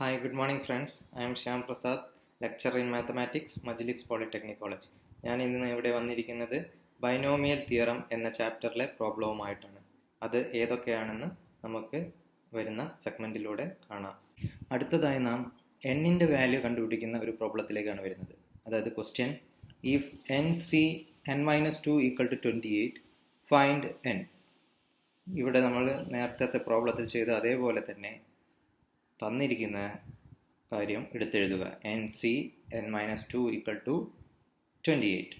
Hi, good morning friends. I am Shyam Prasad, lecturer in mathematics, Majlis Polytechnic College. ഞാൻ ഇന്ന് ഇവിടെ വന്നിരിക്കുന്നത് binomial theorem എന്ന ചാപ്റ്ററിലെ പ്രോബ്ലവുമായിട്ടാണ്. അത് ഏതൊക്കെയാണെന്ന് നമുക്ക് വരുന്ന സെഗ്മെന്റിലൂടെ കാണാം. അടുത്തതായി നാം n-ന്റെ വാല്യൂ കണ്ടുപിടിക്കുന്ന ഒരു പ്രോബ്ലത്തിലേക്കാണ് വരുന്നത്. അതായത് question if n(2) equal to 28, find n. ഇവിടെ നമ്മൾ നേരത്തെ പ്രോബ്ലത്തിൽ ചെയ്ത അതേപോലെ തന്നെ തന്നിരിക്കുന്ന കാര്യം എടുത്തെഴുതുക. n(2) equal to 28.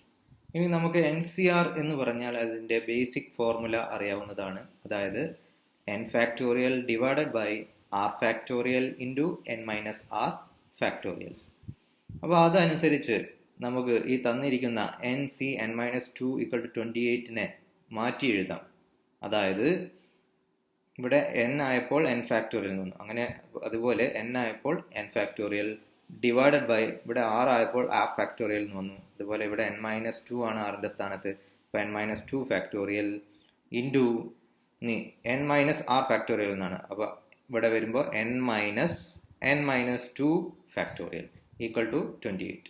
ഇനി നമുക്ക് NCR എന്ന് പറഞ്ഞാൽ അതിൻ്റെ ബേസിക് ഫോർമുല അറിയാവുന്നതാണ്. അതായത് n factorial divided by r factorial into n minus r factorial. അപ്പോൾ അതനുസരിച്ച് നമുക്ക് ഈ തന്നിരിക്കുന്ന n(2) equal to 28-നെ മാറ്റി എഴുതാം. അതായത് ഇവിടെ n ആയപ്പോൾ n ഫാക്ടോറിയൽ എന്ന് വന്നു. അങ്ങനെ അതുപോലെ n ആയപ്പോൾ n ഫാക്ടോറിയൽ ഡിവൈഡഡ് ബൈ ഇവിടെ r ആയപ്പോൾ r ഫാക്ടോറിയൽ എന്ന് വന്നു. അതുപോലെ ഇവിടെ n-2 ആണ് r-ന്റെ സ്ഥാനത്ത്. അപ്പോൾ n-2 factorial into n minus r factorial എന്നാണ്. അപ്പോൾ ഇവിടെ വരുമ്പോൾ n-2 ഫാക്ടോറിയൽ ഈക്വൽ ടു 28.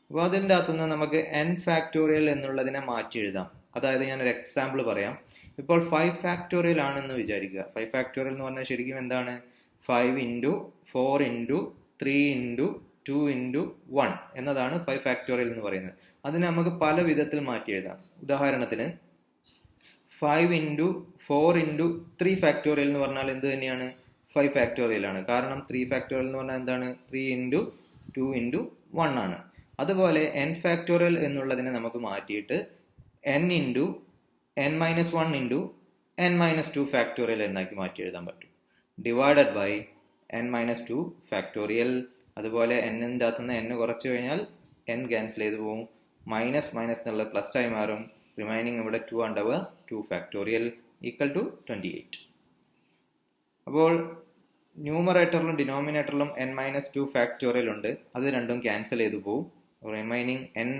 അപ്പോൾ അതിൻ്റെ അകത്തുനിന്ന് നമുക്ക് n ഫാക്ടോറിയൽ എന്നുള്ളതിനെ മാറ്റി എഴുതാം. അതായത് ഞാനൊരു എക്സാമ്പിൾ പറയാം. ഇപ്പോൾ 5 ഫാക്ടോറിയൽ ആണെന്ന് വിചാരിക്കുക. 5 ഫാക്ടോറിയൽ എന്ന് പറഞ്ഞാൽ ശരിക്കും എന്താണ്? 5 ഇൻറ്റു 4 ഇൻറ്റു 3 ഇൻറ്റു 2 ഇൻറ്റു 1 എന്നതാണ് 5 ഫാക്ടോറിയൽ എന്ന് പറയുന്നത്. അതിനെ നമുക്ക് പല വിധത്തിൽ മാറ്റി എഴുതാം. ഉദാഹരണത്തിന് 5 ഇൻറ്റു 4 ഇൻറ്റു 3 ഫാക്ടോറിയൽ എന്ന് പറഞ്ഞാൽ എന്ത് തന്നെയാണ്? 5 ഫാക്ടോറിയൽ ആണ്. കാരണം 3 ഫാക്ടോറിയൽ എന്ന് പറഞ്ഞാൽ എന്താണ്? 3 ഇൻറ്റു 2 ഇൻറ്റു 1 ആണ്. അതുപോലെ n ഫാക്ടോറിയൽ എന്നുള്ളതിനെ നമുക്ക് മാറ്റിയിട്ട് n into n-1 into n-2 factorial എന്നാക്കി മാറ്റി എഴുതാൻ പറ്റും. Divided by n-2 factorial. അതുപോലെ n-ൻ്റെ അകത്തുനിന്ന് n കുറച്ച് കഴിഞ്ഞാൽ n ക്യാൻസൽ ചെയ്ത് പോകും. മൈനസ് എന്നുള്ളത് പ്ലസ് ആയി മാറും. റിമൈനിങ് ഇവിടെ 2 ഉണ്ടാവുക. 2 ഫാക്ടോറിയൽ ഈക്വൽ ടു 28. അപ്പോൾ ന്യൂമറേറ്ററിലും ഡിനോമിനേറ്ററിലും n-2 ഫാക്ടോറിയൽ ഉണ്ട്. അത് രണ്ടും ക്യാൻസൽ ചെയ്ത് പോകും. Remaining n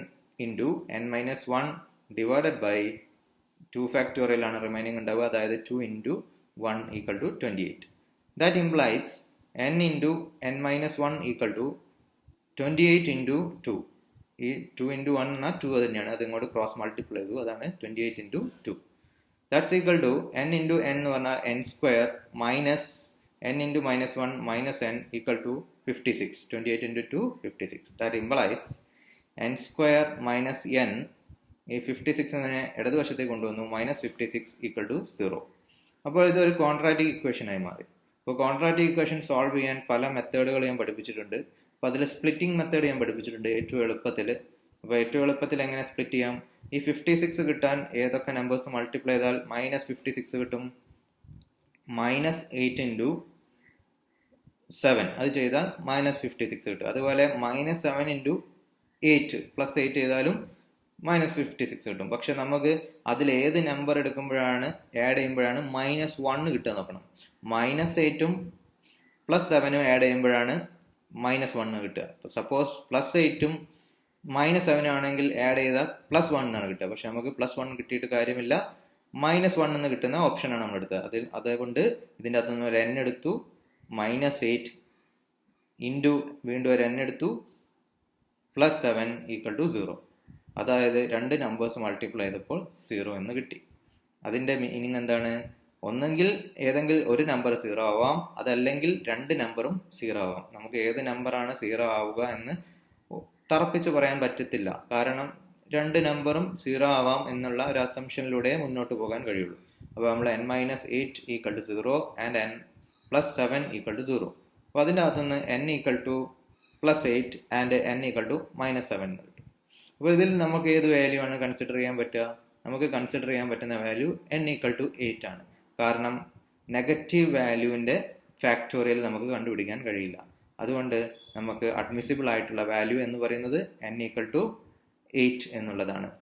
into n-1 divided by 2 factorial ആണ് റിമൈനിങ് ഉണ്ടാവുക. അതായത് 2 into 1 equal to 28. That implies n into n-1 equal to 28 into 2. ഈ 2 ഇൻറ്റു 1 എന്നാൽ 2 തന്നെയാണ്. അത് ഇങ്ങോട്ട് ക്രോസ് മൾട്ടിപ്ലൈ ചെയ്തു. അതാണ് 28 into 2. That's equal to n into n എന്ന് പറഞ്ഞാൽ n² minus n into -1 minus n equal to 56. 28 into 2 56. That implies n² minus n, ഈ 56 ഇടതുവശത്തേക്ക് കൊണ്ടുവന്നു. -56 ഈക്വൽ ടു 0. അപ്പോൾ ഇതൊരു ക്വാഡ്രാറ്റിക് ഇക്വേഷൻ ആയി മാറി. അപ്പോൾ ക്വാഡ്രാറ്റിക് ഇക്വേഷൻ സോൾവ് ചെയ്യാൻ പല മെത്തേഡുകൾ ഞാൻ പഠിപ്പിച്ചിട്ടുണ്ട്. അപ്പോൾ അതിൽ സ്പ്ലിറ്റിംഗ് മെത്തേഡ് ഞാൻ പഠിപ്പിച്ചിട്ടുണ്ട് ഏറ്റവും എളുപ്പത്തിൽ. അപ്പോൾ ഏറ്റവും എളുപ്പത്തിൽ എങ്ങനെ സ്പ്ലിറ്റ് ചെയ്യാം? ഈ 56 കിട്ടാൻ ഏതൊക്കെ നമ്പേഴ്സ് മൾട്ടിപ്ലൈ ചെയ്താൽ -56 കിട്ടും? -8 ഇൻറ്റു 7 അത് ചെയ്താൽ -56 കിട്ടും. അതുപോലെ -7 ഇൻറ്റു 8 പ്ലസ് 8 ചെയ്താലും -56 കിട്ടും. പക്ഷെ നമുക്ക് അതിൽ ഏത് നമ്പർ എടുക്കുമ്പോഴാണ് ആഡ് ചെയ്യുമ്പോഴാണ് -1 കിട്ടുക നോക്കണം. -8ഉം +7ഉം ആഡ് ചെയ്യുമ്പോഴാണ് -1 കിട്ടുക. സപ്പോസ് +8ഉം -7 ആണെങ്കിൽ ആഡ് ചെയ്താൽ +1 എന്നാണ് കിട്ടുക. പക്ഷെ നമുക്ക് +1 കിട്ടിയിട്ട് കാര്യമില്ല. -1 എന്ന് കിട്ടുന്ന ഓപ്ഷനാണ് നമ്മൾ എടുത്തത്. അതുകൊണ്ട് ഇതിൻ്റെ അകത്ത് നിന്ന് ഒരു n എടുത്തു. -8 ഇൻറ്റു വീണ്ടും ഒരു n എടുത്തു. +7 ഈക്വൽ ടു 0. അതായത് രണ്ട് നമ്പേഴ്സ് മൾട്ടിപ്ലൈ ചെയ്തപ്പോൾ 0 എന്ന് കിട്ടി. അതിൻ്റെ മീനിങ് എന്താണ്? ഒന്നെങ്കിൽ ഏതെങ്കിലും ഒരു നമ്പർ 0 ആവാം, അതല്ലെങ്കിൽ രണ്ട് നമ്പറും 0 ആവാം. നമുക്ക് ഏത് നമ്പറാണ് 0 ആവുക എന്ന് തറപ്പിച്ച് പറയാൻ പറ്റത്തില്ല. കാരണം രണ്ട് നമ്പറും 0 ആവാം എന്നുള്ള ഒരു അസംഷനിലൂടെ മുന്നോട്ട് പോകാൻ കഴിയുള്ളൂ. അപ്പോൾ നമ്മൾ n-8 equal to 0 and n+7 equal to 0. അപ്പോൾ അതിൻ്റെ അകത്തുനിന്ന് n equal to +8 and n equal to -7 എന്ന് കിട്ടും. അപ്പോൾ ഇതിൽ നമുക്ക് ഏത് വാല്യൂ ആണ് കൺസിഡർ ചെയ്യാൻ പറ്റുക? നമുക്ക് കൺസിഡർ ചെയ്യാൻ പറ്റുന്ന വാല്യൂ n ഈക്വൽ ടു 8 ആണ്. കാരണം നെഗറ്റീവ് വാല്യൂവിൻ്റെ ഫാക്ടോറിയൽ നമുക്ക് കണ്ടുപിടിക്കാൻ കഴിയില്ല. അതുകൊണ്ട് നമുക്ക് അഡ്മിസിബിൾ ആയിട്ടുള്ള വാല്യൂ എന്ന് പറയുന്നത് n ഈക്വൽ ടു 8 എന്നുള്ളതാണ്.